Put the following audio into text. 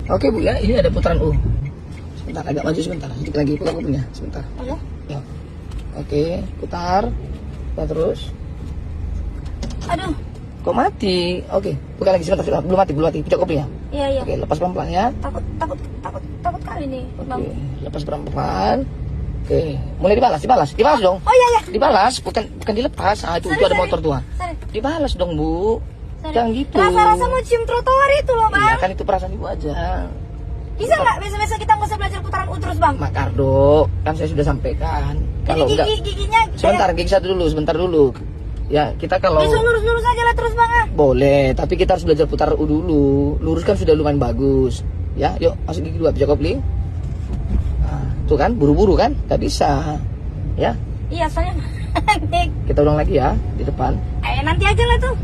Oke Bu ya, ini ada putaran U. Sebentar, agak maju sebentar. Sedikit lagi putar kopinya, sebentar. Ya. Oke, putar. Putar terus. Aduh. Kok mati? Oke, buka lagi sebentar. Belum mati. Putar kopinya. Iya. Oke, lepas pelan-pelan ya. Takut kali nih, Bang. Oke, lepas pelan-pelan. Oke, mulai dibalas dong. Oh iya. Dibalas, bukan dilepas. Ah itu ada motor tua. Dibalas dong Bu. Jangan gitu. Rasa mau cium trotoar itu loh, Bang. Iya kan itu perasaan ibu aja. Bisa nggak besok-besok kita nggak usah belajar putaran U terus, Bang? Makardo, kan saya sudah sampaikan. Kalau enggak, giginya sebentar, gigi satu dulu, sebentar dulu. Ya, kita kalau besok lurus aja lah terus, Bang. Boleh, tapi kita harus belajar putar U dulu. Lurus kan sudah lumayan bagus. Ya, yuk masuk gigi 2, bisa kopling. Nah, tuh kan, buru-buru kan? Gak bisa. Ya. Iya, soalnya Kita ulang lagi ya, di depan. nanti aja lah tuh.